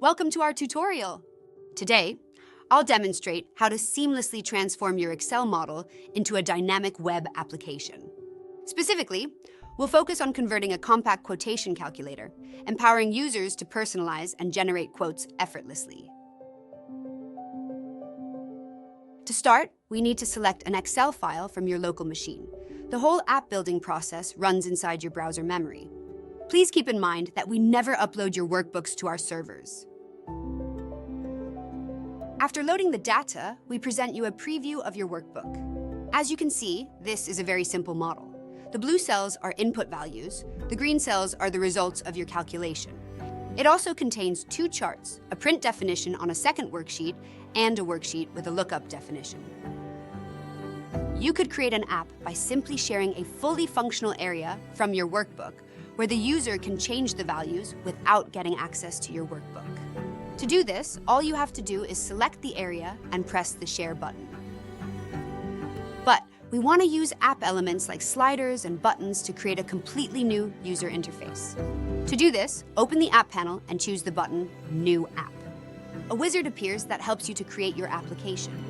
Welcome to our tutorial. Today, I'll demonstrate how to seamlessly transform your Excel model into a dynamic web application. Specifically, we'll focus on converting a compact quotation calculator, empowering users to personalize and generate quotes effortlessly. To start, we need to select an Excel file from your local machine. The whole app building process runs inside your browser memory. Please keep in mind that we never upload your workbooks to our servers. After loading the data, we present you a preview of your workbook. As you can see, this is a very simple model. The blue cells are input values, the green cells are the results of your calculation. It also contains two charts, a print definition on a second worksheet and a worksheet with a lookup definition. You could create an app by simply sharing a fully functional area from your workbook where the user can change the values without getting access to your workbook. To do this, all you have to do is select the area and press the Share button. But we want to use app elements like sliders and buttons to create a completely new user interface. To do this, open the App panel and choose the button New App. A wizard appears that helps you to create your application.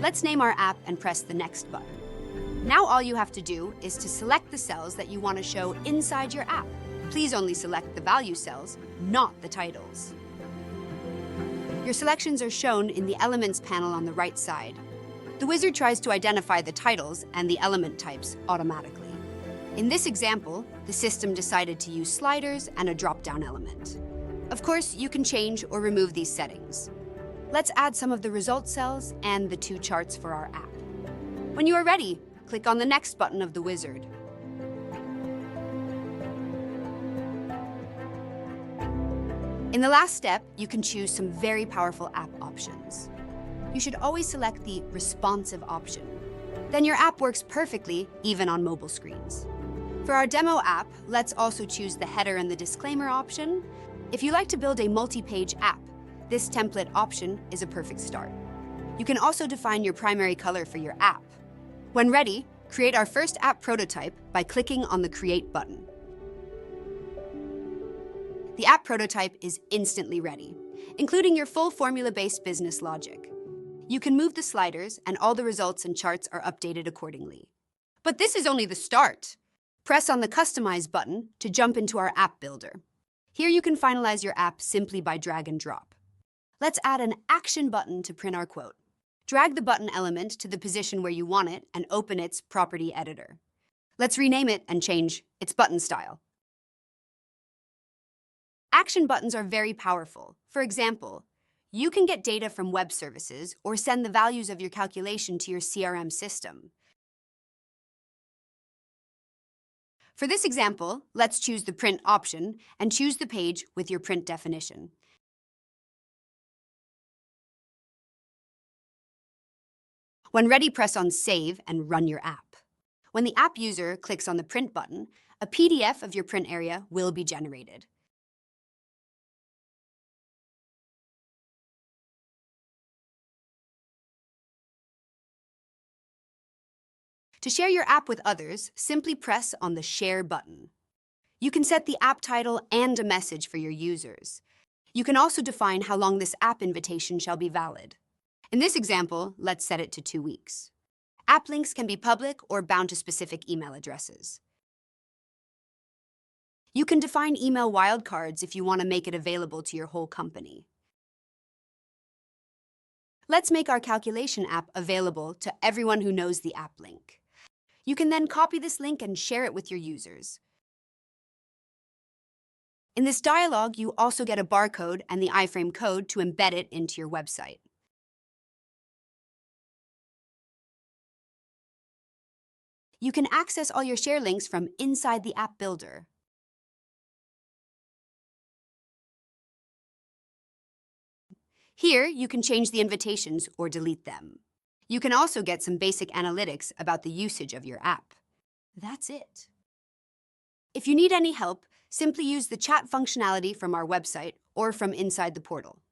Let's name our app and press the Next button. Now all you have to do is to select the cells that you want to show inside your app. Please only select the value cells, not the titles. Your selections are shown in the Elements panel on the right side. The wizard tries to identify the titles and the element types automatically. In this example, the system decided to use sliders and a drop-down element. Of course, you can change or remove these settings. Let's add some of the result cells and the two charts for our app. When you are ready, click on the Next button of the wizard. In the last step, you can choose some very powerful app options. You should always select the responsive option. Then your app works perfectly, even on mobile screens. For our demo app, let's also choose the header and the disclaimer option. If you like to build a multi-page app, this template option is a perfect start. You can also define your primary color for your app. When ready, create our first app prototype by clicking on the Create button. The app prototype is instantly ready, including your full formula-based business logic. You can move the sliders and all the results and charts are updated accordingly. But this is only the start. Press on the Customize button to jump into our app builder. Here you can finalize your app simply by drag and drop. Let's add an Action button to print our quote. Drag the button element to the position where you want it and open its property editor. Let's rename it and change its button style. Action buttons are very powerful. For example, you can get data from web services or send the values of your calculation to your CRM system. For this example, let's choose the Print option and choose the page with your print definition. When ready, press on Save and run your app. When the app user clicks on the Print button, a PDF of your print area will be generated. To share your app with others, simply press on the Share button. You can set the app title and a message for your users. You can also define how long this app invitation shall be valid. In this example, let's set it to 2 weeks. App links can be public or bound to specific email addresses. You can define email wildcards if you want to make it available to your whole company. Let's make our calculation app available to everyone who knows the app link. You can then copy this link and share it with your users. In this dialog, you also get a barcode and the iframe code to embed it into your website. You can access all your share links from inside the app builder. Here, you can change the invitations or delete them. You can also get some basic analytics about the usage of your app. That's it. If you need any help, simply use the chat functionality from our website or from inside the portal.